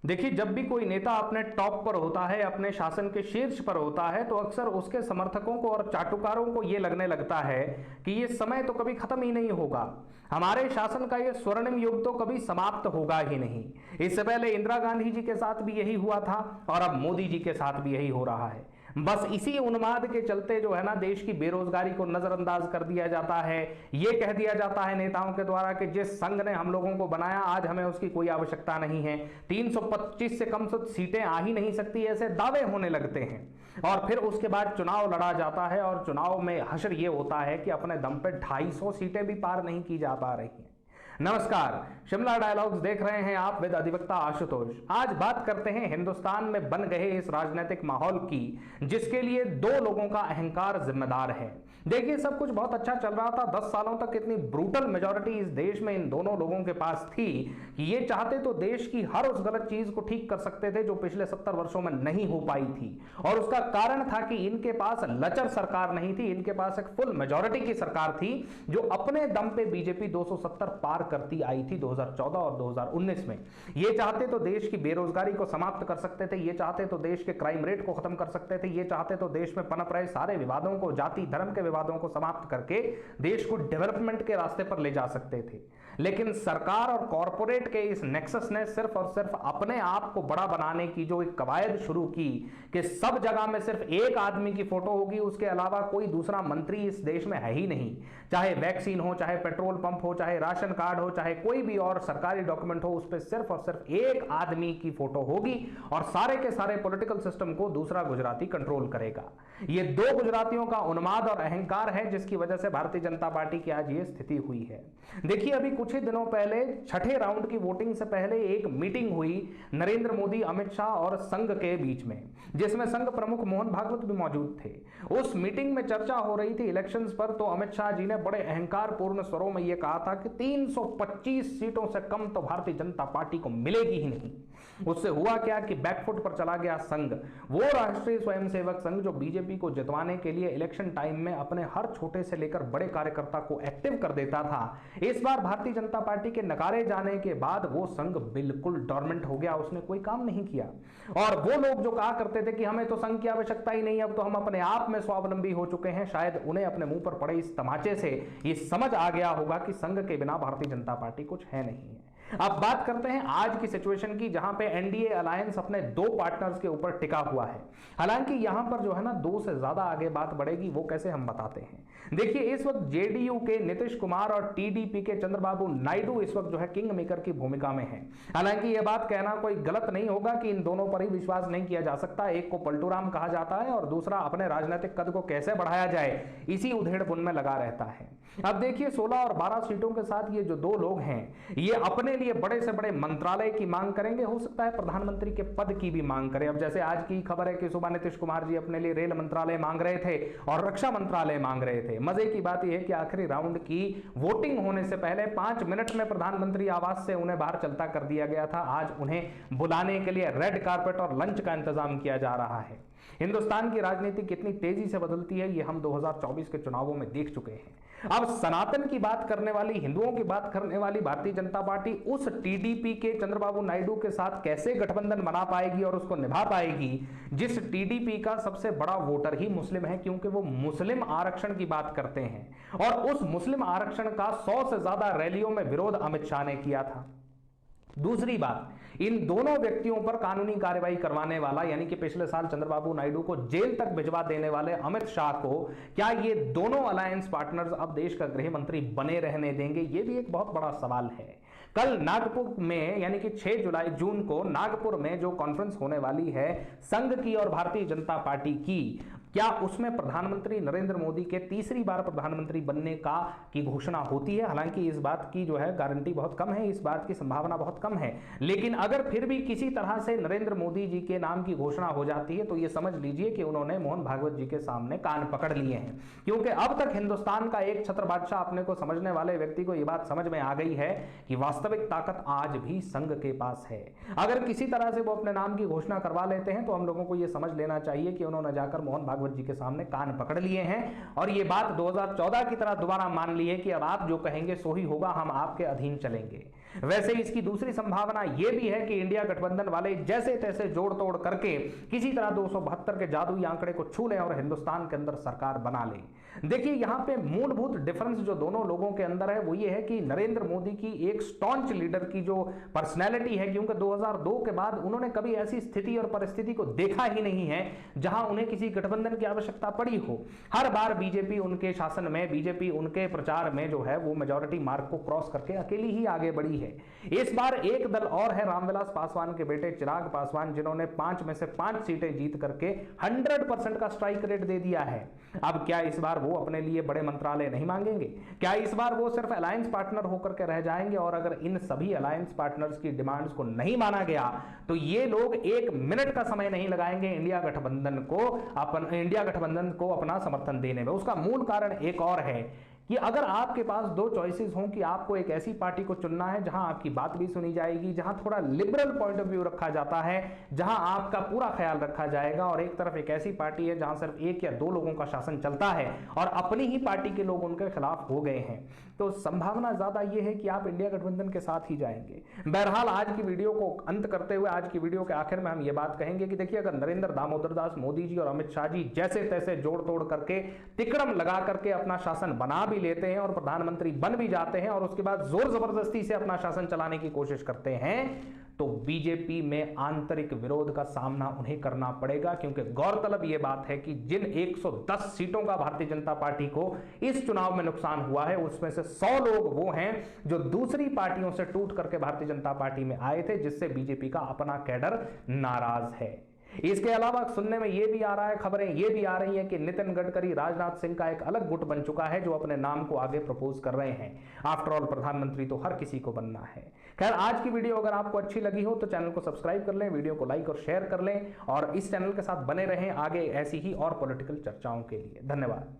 देखिए, जब भी कोई नेता अपने टॉप पर होता है, अपने शासन के शीर्ष पर होता है, तो अक्सर उसके समर्थकों को और चाटुकारों को यह लगने लगता है कि ये समय तो कभी खत्म ही नहीं होगा, हमारे शासन का ये स्वर्णिम युग तो कभी समाप्त होगा ही नहीं। इससे पहले इंदिरा गांधी जी के साथ भी यही हुआ था और अब मोदी जी के साथ भी यही हो रहा है। बस इसी उन्माद के चलते जो है ना, देश की बेरोजगारी को नजरअंदाज कर दिया जाता है। ये कह दिया जाता है नेताओं के द्वारा कि जिस संघ ने हम लोगों को बनाया, आज हमें उसकी कोई आवश्यकता नहीं है। 325 से कम सीटें आ ही नहीं सकती, ऐसे दावे होने लगते हैं। और फिर उसके बाद चुनाव लड़ा जाता है और चुनाव में हश्र ये होता है कि अपने दम पे 250 सीटें भी पार नहीं की जा पा रही हैं। नमस्कार, शिमला डायलॉग्स देख रहे हैं आप विद अधिवक्ता आशुतोष। आज बात करते हैं हिंदुस्तान में बन गए इस राजनीतिक माहौल की, जिसके लिए दो लोगों का अहंकार जिम्मेदार है। देखिए, सब कुछ बहुत अच्छा चल रहा था, 10 सालों तक इतनी ब्रूटल मेजॉरिटी इस देश में इन दोनों लोगों के पास थी कि ये चाहते तो देश की हर उस गलत चीज को ठीक कर सकते थे जो पिछले 70 वर्षों में नहीं हो पाई थी। और उसका कारण था कि इनके पास लचर सरकार नहीं थी, इनके पास एक फुल मेजॉरिटी की सरकार थी जो अपने दम पे बीजेपी 270 पार करती आई थी 2014 और 2019 में। ये चाहते तो देश की बेरोजगारी को समाप्त कर सकते थे, ये चाहते तो देश के क्राइम रेट को खत्म कर सकते थे, ये चाहते तो देश में पनप रहे सारे विवादों को, जाति धर्म के विवादों को समाप्त करके देश को डेवलपमेंट के रास्ते पर ले जा सकते थे। लेकिन सरकार और कॉरपोरेट के इस नेक्सस ने सिर्फ और सिर्फ अपने आप को बड़ा बनाने की जो एक कवायद शुरू की कि सब जगह में सिर्फ एक आदमी की फोटो होगी, उसके अलावा कोई दूसरा मंत्री इस देश में है ही नहीं। चाहे वैक्सीन हो, चाहे पेट्रोल पंप हो, चाहे राशन कार्ड हो, चाहे कोई भी और सरकारी डॉक्यूमेंट हो, उस पर सिर्फ और सिर्फ एक आदमी की फोटो होगी और सारे के सारे पॉलिटिकल सिस्टम को दूसरा गुजराती कंट्रोल करेगा। ये दो गुजरातियों का उन्माद और अहंकार है जिसकी वजह से भारतीय जनता पार्टी की आज ये स्थिति हुई है। देखिए, अभी कुछ ही दिनों पहले छठे राउंड की वोटिंग से पहले एक मीटिंग हुई नरेंद्र मोदी, अमित शाह और संघ के बीच में, जिसमें संघ प्रमुख मोहन भागवत भी मौजूद थे। उस मीटिंग में चर्चा हो रही थी इलेक्शंस पर, तो अमित शाह जी ने बड़े अहंकारपूर्ण स्वरों में यह कहा था कि 325 सीटों से कम तो भारतीय जनता पार्टी को मिलेगी ही नहीं। उससे हुआ क्या कि बैकफुट पर चला गया संघ, वो राष्ट्रीय स्वयंसेवक संघ जो बीजेपी को जितवाने के लिए इलेक्शन टाइम में अपने हर छोटे से लेकर बड़े कार्यकर्ता को एक्टिव कर देता था। इस बार भारतीय जनता पार्टी के नकारे जाने के बाद वो संघ बिल्कुल डोरमेंट हो गया, उसने कोई काम नहीं किया। और वो लोग जो कहा करते थे कि हमें तो संघ की आवश्यकता ही नहीं, अब तो हम अपने आप में स्वावलंबी हो चुके हैं, शायद उन्हें अपने मुंह पर पड़े इस तमाचे से ये समझ आ गया होगा कि संघ के बिना भारतीय जनता पार्टी कुछ है नहीं है। अब बात करते हैं आज की सिचुएशन की, जहां पे एनडीए अलायंस अपने दो पार्टनर्स के ऊपर टिका हुआ है। हालांकि यहां पर जो है ना, दो से ज्यादा आगे बात बढ़ेगी, वो कैसे हम बताते हैं। देखिए, इस वक्त जेडीयू के नीतीश कुमार और टीडीपी के चंद्रबाबू नायडू इस वक्त जो है किंग मेकर की भूमिका में है। हालांकि यह बात कहना कोई गलत नहीं होगा कि इन दोनों पर ही विश्वास नहीं किया जा सकता। एक को पलटूराम कहा जाता है और दूसरा अपने राजनीतिक कद को कैसे बढ़ाया जाए, इसी उधेड़-बुन में लगा रहता है। अब देखिए, 16 और 12 सीटों के साथ ये जो दो लोग हैं, ये अपने लिए बड़े से बड़े मंत्रालय की मांग करेंगे, हो सकता है प्रधानमंत्री के पद की भी मांग करें। अब जैसे आज की खबर है कि सुबह नीतीश कुमार जी अपने लिए रेल मंत्रालय मांग रहे थे और रक्षा मंत्रालय मांग रहे थे। मजे की बात यह है कि आखिरी राउंड की वोटिंग होने से पहले 5 मिनट में प्रधानमंत्री आवास से उन्हें बाहर चलता कर दिया गया था। आज उन्हें बुलाने के लिए रेड कार्पेट और लंच का इंतजाम किया जा रहा है। हिंदुस्तान की राजनीति कितनी तेजी से बदलती है, ये हम 2024 के चुनावों में देख चुके हैं। अब सनातन की बात करने वाली, हिंदुओं की बात करने वाली भारतीय जनता पार्टी उस टीडीपी के चंद्रबाबू नायडू के साथ कैसे गठबंधन बना पाएगी और उसको निभा पाएगी, जिस टीडीपी का सबसे बड़ा वोटर ही मुस्लिम है, क्योंकि वो मुस्लिम आरक्षण की बात करते हैं। और उस मुस्लिम आरक्षण का 100 से ज्यादा रैलियों में विरोध अमित शाह ने किया था। दूसरी बात, इन दोनों व्यक्तियों पर कानूनी कार्रवाई करवाने वाला, यानी कि पिछले साल चंद्रबाबू नायडू को जेल तक भिजवा देने वाले अमित शाह को क्या ये दोनों अलायंस पार्टनर्स अब देश का गृह मंत्री बने रहने देंगे, ये भी एक बहुत बड़ा सवाल है। कल नागपुर में, यानी कि 6 जून को नागपुर में जो कॉन्फ्रेंस होने वाली है संघ की और भारतीय जनता पार्टी की, क्या उसमें प्रधानमंत्री नरेंद्र मोदी के तीसरी बार प्रधानमंत्री बनने की घोषणा होती है। हालांकि इस बात की जो है गारंटी बहुत कम है, इस बात की संभावना बहुत कम है, लेकिन अगर फिर भी किसी तरह से नरेंद्र मोदी जी के नाम की घोषणा हो जाती है तो यह समझ लीजिए कि उन्होंने मोहन भागवत जी के सामने कान पकड़ लिए हैं। क्योंकि अब तक हिंदुस्तान का एक छत्र बादशाह अपने को समझने वाले व्यक्ति को यह बात समझ में आ गई है कि वास्तविक ताकत आज भी संघ के पास है। अगर किसी तरह से वो अपने नाम की घोषणा करवा लेते हैं तो हम लोगों को यह समझ लेना चाहिए कि उन्होंने जाकर मोहन भागवत जी के सामने कान पकड़ लिए हैं और ये बात 2014 की तरह दोबारा मान ली है कि अब आप जो कहेंगे सो ही होगा, हम आपके अधीन चलेंगे। वैसे इसकी दूसरी संभावना यह भी है कि इंडिया गठबंधन वाले जैसे तैसे जोड़ तोड़ करके किसी तरह 272 के जादुई आंकड़े को छू लें और हिंदुस्तान के अंदर सरकार बना लें। देखिए यहां पे मूलभूत डिफरेंस जो दोनों लोगों के अंदर है वो ये है कि नरेंद्र मोदी की एक स्टॉन्च लीडर की जो पर्सनैलिटी है, क्योंकि 2002 के बाद उन्होंने कभी ऐसी स्थिति और परिस्थिति को देखा ही नहीं है जहां उन्हें किसी गठबंधन की आवश्यकता पड़ी हो। हर बार बीजेपी उनके शासन में, बीजेपी उनके प्रचार में जो है वो मेजॉरिटी मार्क को क्रॉस करके अकेली ही आगे बढ़ी है। इस बार एक दल और है, रामविलास पासवान के बेटे चिराग पासवान, जिन्होंने 5 में से 5 सीटें जीत करके 100% का स्ट्राइक रेट दे दिया है। अब क्या इस बार वो अपने लिए बड़े मंत्रालय नहीं मांगेंगे? क्या इस बार वो सिर्फ अलायंस पार्टनर होकर के रह जाएंगे? और अगर इन सभी अलायंस पार्टनर्स की डिमांड्स को नहीं माना गया तो ये लोग 1 मिनट का समय नहीं लगाएंगे इंडिया गठबंधन को अपना समर्थन देने में। उसका मूल कारण एक और है कि अगर आपके पास 2 चॉइसेस हों कि आपको एक ऐसी पार्टी को चुनना है जहां आपकी बात भी सुनी जाएगी, जहां थोड़ा लिबरल पॉइंट ऑफ व्यू रखा जाता है, जहां आपका पूरा ख्याल रखा जाएगा, और एक तरफ एक ऐसी पार्टी है जहां सिर्फ 1 या 2 लोगों का शासन चलता है और अपनी ही पार्टी के लोग उनके खिलाफ हो गए हैं, तो संभावना ज्यादा यह है कि आप इंडिया गठबंधन के साथ ही जाएंगे। बहरहाल आज की वीडियो को अंत करते हुए आज की वीडियो के आखिर में हम ये बात कहेंगे कि देखिए, अगर नरेंद्र दामोदर दास मोदी जी और अमित शाह जी जैसे तैसे जोड़ तोड़ करके तिकड़म लगा करके अपना शासन बना भी लेते हैं और प्रधानमंत्री बन भी जाते हैं और उसके बाद जोर जबरदस्ती से अपना शासन चलाने की कोशिश करते हैं, तो बीजेपी में आंतरिक विरोध का सामना उन्हें करना पड़ेगा। क्योंकि गौरतलब यह बात है कि जिन 110 सीटों का भारतीय जनता पार्टी को इस चुनाव में नुकसान हुआ है, उसमें से 100 लोग वो हैं जो दूसरी पार्टियों से टूट करके भारतीय जनता पार्टी में आए थे, जिससे बीजेपी का अपना कैडर नाराज है। इसके अलावा सुनने में यह भी आ रहा है, खबरें ये भी आ रही हैं कि नितिन गडकरी राजनाथ सिंह का एक अलग गुट बन चुका है जो अपने नाम को आगे प्रपोज कर रहे हैं। आफ्टर ऑल प्रधानमंत्री तो हर किसी को बनना है। खैर, आज की वीडियो अगर आपको अच्छी लगी हो तो चैनल को सब्सक्राइब कर लें, वीडियो को लाइक और शेयर कर लें और इस चैनल के साथ बने रहें आगे ऐसी ही और पॉलिटिकल चर्चाओं के लिए। धन्यवाद।